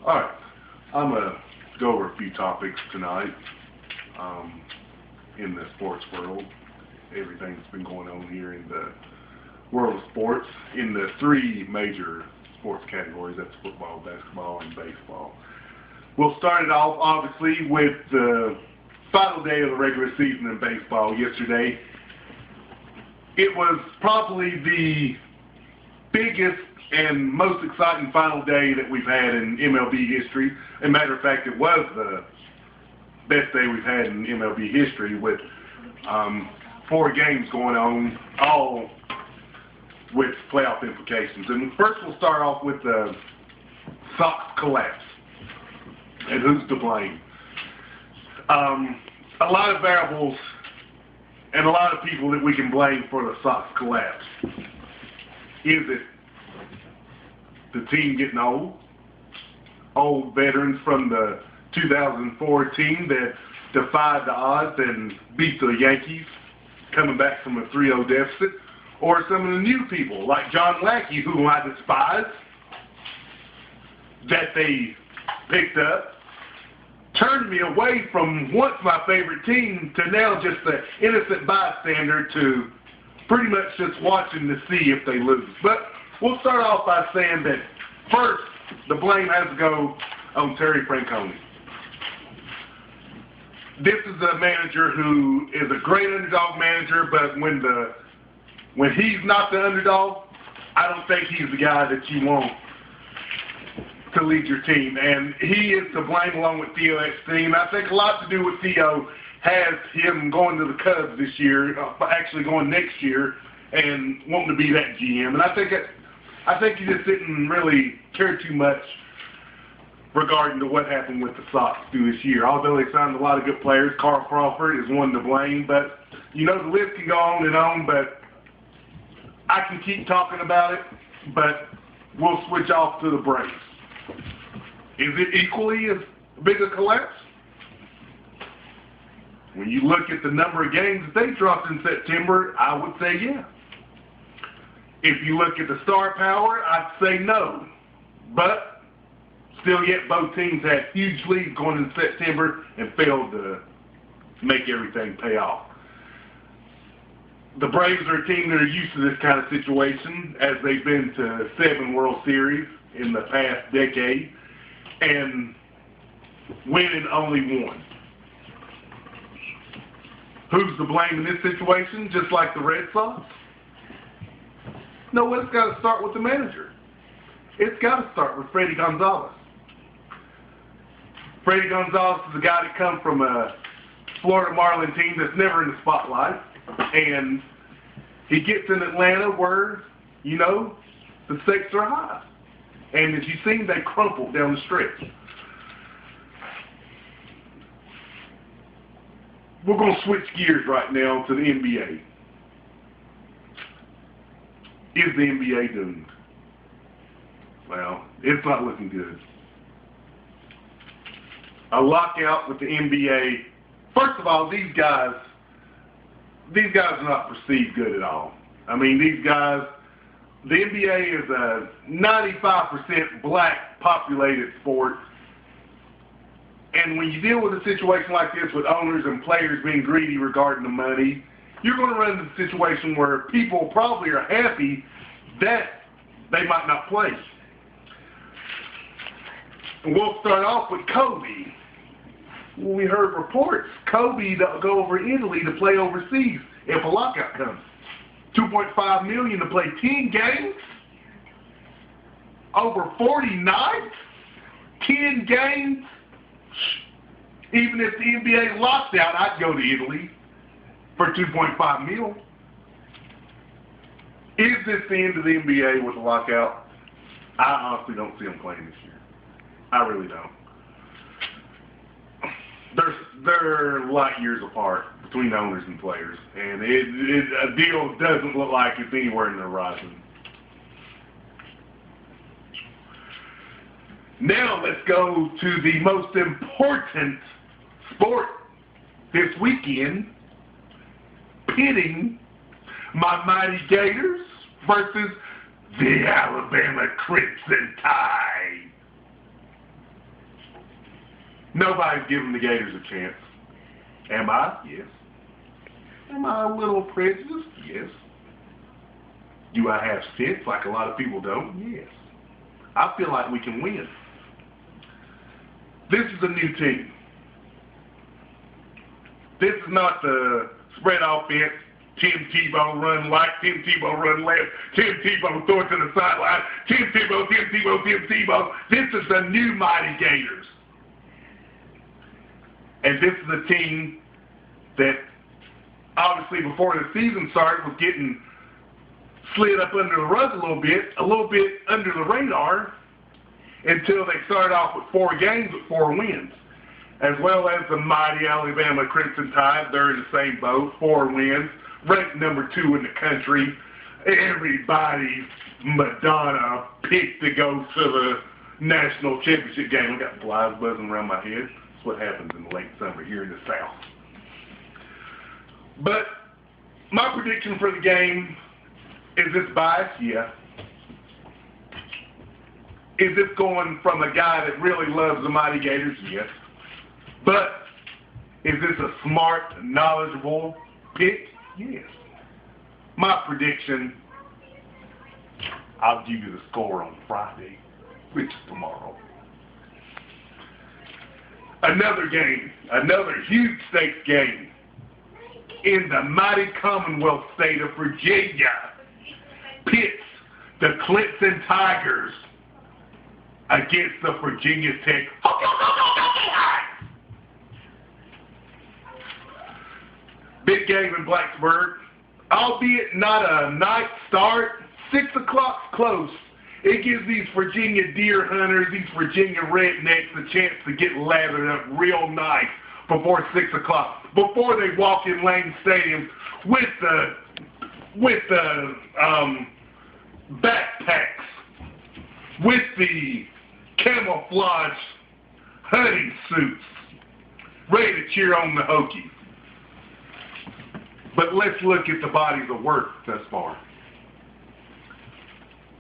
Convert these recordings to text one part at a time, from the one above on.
Alright, I'm going to go over a few topics tonight in the sports world. Everything that's been going on here in the world of sports in the three major sports categories. That's football, basketball, and baseball. We'll start it off, obviously, with the final day of the regular season in baseball yesterday. It was probably the biggest and most exciting final day that we've had in MLB history. As a matter of fact, it was the best day we've had in MLB history with 4 games going on, all with playoff implications. And first we'll start off with the Sox collapse. And who's to blame? A lot of variables and a lot of people that we can blame for the Sox collapse. Is it the team getting old? Old veterans from the 2004 team that defied the odds and beat the Yankees, coming back from a 3-0 deficit? Or some of the new people, like John Lackey, whom I despise, that they picked up, turned me away from once my favorite team to now just the innocent bystander to pretty much just watching to see if they lose. But we'll start off by saying that first, the blame has to go on Terry Francona. This is a manager who is a great underdog manager, but when he's not the underdog, I don't think he's the guy that you want to lead your team. And he is to blame along with Theo Epstein. I think a lot to do with Theo has him going to the Cubs this year, actually going next year, and wanting to be that GM. And I think he just didn't really care too much regarding to what happened with the Sox through this year. Although they signed a lot of good players, Carl Crawford is one to blame. But, you know, the list can go on, but I can keep talking about it, but we'll switch off to the Braves. Is it equally as big a collapse? When you look at the number of games that they dropped in September, I would say yeah. If you look at the star power, I'd say no. But still yet, both teams had huge leads going into September and failed to make everything pay off. The Braves are a team that are used to this kind of situation, as they've been to 7 World Series in the past decade and winning only 1. Who's to blame in this situation, just like the Red Sox? No, it's got to start with the manager. It's got to start with Fredi Gonzalez. Fredi Gonzalez is a guy that comes from a Florida Marlin team that's never in the spotlight. And he gets in Atlanta where, you know, the stakes are high. And as you've seen, they crumpled down the stretch. We're going to switch gears right now to the NBA. Is the NBA doomed? Well, it's not looking good. A lockout with the NBA. First of all, these guys are not perceived good at all. I mean, these guys, the NBA is a 95% black populated sport. And when you deal with a situation like this with owners and players being greedy regarding the money, you're going to run into a situation where people probably are happy that they might not play. And we'll start off with Kobe. When we heard reports, Kobe to go over Italy to play overseas if a lockout comes. $2.5 million to play 10 games? Over 40 nights? 10 games? Even if the NBA locked out, I'd go to Italy for $2.5 million. Is this the end of the NBA with a lockout? I honestly don't see them playing this year. I really don't. They're light years apart between owners and players, and a deal doesn't look like it's anywhere in the horizon. Now let's go to the most important sport this weekend, pitting my mighty Gators versus the Alabama Crimson Tide. Nobody's giving the Gators a chance. Am I? Yes. Am I a little prejudiced? Yes. Do I have sense like a lot of people don't? Yes. I feel like we can win. This is a new team. This is not the spread offense. Tim Tebow run right, Tim Tebow run left, Tim Tebow throw it to the sideline, Tim Tebow, Tim Tebow, Tim Tebow. This is the new Mighty Gators. And this is a team that obviously before the season started was getting slid up under the rug a little bit under the radar until they started off with 4 games with 4 wins. As well as the mighty Alabama Crimson Tide, they're in the same boat, 4 wins, ranked number 2 in the country. Everybody's Madonna picked to go to the national championship game. I got flies buzzing around my head. That's what happens in the late summer here in the South. But my prediction for the game, is this biased? Yeah. Is this going from a guy that really loves the Mighty Gators? Yes. But is this a smart, knowledgeable pick? Yes. My prediction, I'll give you the score on Friday, which is tomorrow. Another game, another huge stakes game in the mighty Commonwealth state of Virginia pits the Clemson Tigers against the Virginia Tech. Big game in Blacksburg, albeit not a night start. 6 o'clock's close. It gives these Virginia deer hunters, these Virginia rednecks, a chance to get lathered up real nice before 6 o'clock, before they walk in Lane Stadium with the backpacks, with the camouflage hunting suits, ready to cheer on the Hokies. But let's look at the bodies of work thus far.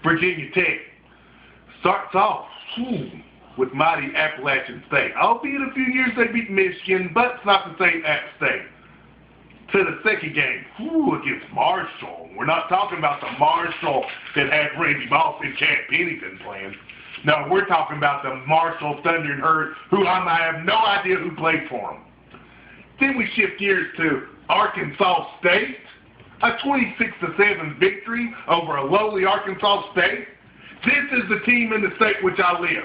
Virginia Tech starts off with mighty Appalachian State. Albeit a few years they beat Michigan, but it's not the same App State. To the second game, against Marshall. We're not talking about the Marshall that had Randy Moss and Chad Pennington playing. No, we're talking about the Marshall Thunder and Herd, who I have no idea who played for them. Then we shift gears to Arkansas State, a 26-7 victory over a lowly Arkansas State. This is the team in the state which I live.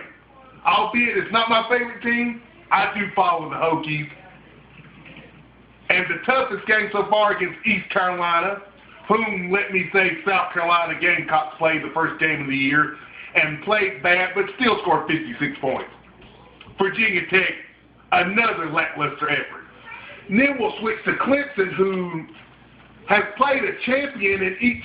Albeit it's not my favorite team, I do follow the Hokies. And the toughest game so far against East Carolina, whom, let me say, South Carolina Gamecocks played the first game of the year and played bad, but still scored 56 points. Virginia Tech, another lackluster effort. And then we'll switch to Clemson, who has played a champion in each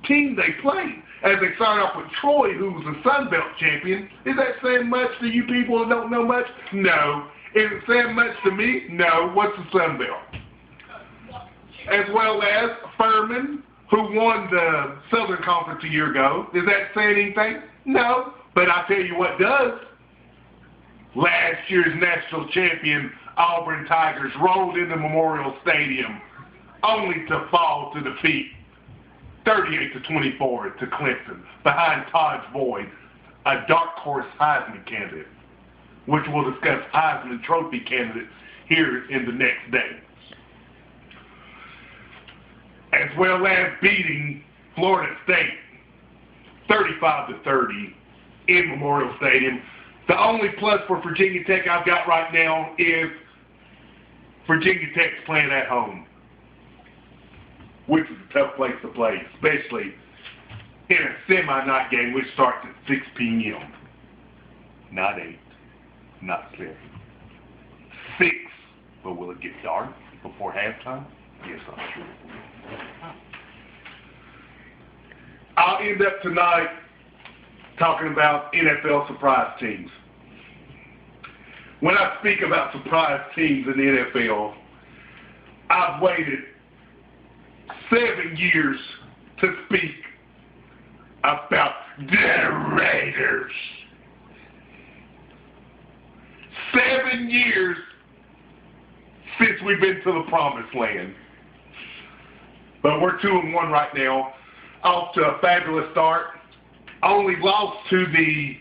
team they played. As they start off with Troy, who's the Sun Belt champion. Is that saying much to you people who don't know much? No. Is it saying much to me? No. What's the Sun Belt? As well as Furman, who won the Southern Conference a year ago. Is that saying anything? No. But I'll tell you what does. Last year's national champion, Auburn Tigers, rolled into Memorial Stadium only to fall to defeat 38-24 to Clemson behind Todd Boyd, a dark horse Heisman candidate, which we'll discuss Heisman Trophy candidates here in the next day. As well as beating Florida State 35-30 in Memorial Stadium. The only plus for Virginia Tech I've got right now is Virginia Tech's playing at home, which is a tough place to play, especially in a semi-night game which starts at 6 p.m. Not 8, not 7. 6. But will it get dark before halftime? Yes, I'm sure. I'll end up tonight talking about NFL surprise teams. When I speak about surprise teams in the NFL, I've waited 7 years to speak about the Raiders. 7 7 years since we've been to the promised land. But we're 2-1 right now, off to a fabulous start. Only lost to the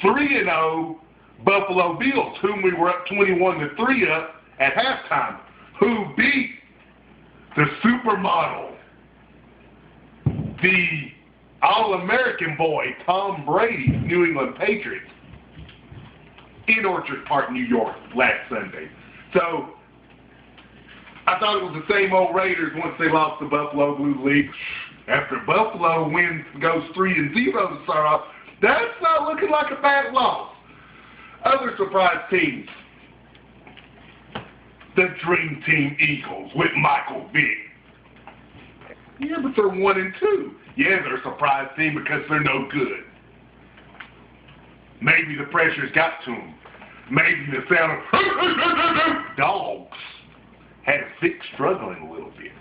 3-0 Buffalo Bills, whom we were up 21-3 up at halftime, who beat the supermodel, the All-American boy, Tom Brady, New England Patriots, in Orchard Park, New York, last Sunday. So, I thought it was the same old Raiders once they lost to Buffalo Blue League. After Buffalo goes 3-0 to start off, that's not looking like a bad loss. Other surprise teams. The Dream Team Eagles with Michael Vick. Yeah, but they're 1-2. Yeah, they're a surprise team because they're no good. Maybe the pressure's got to them. Maybe the sound of dogs has Vick struggling a little bit.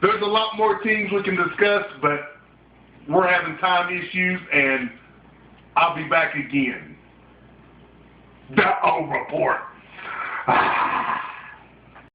There's a lot more teams we can discuss, but we're having time issues, and I'll be back again. The O Report.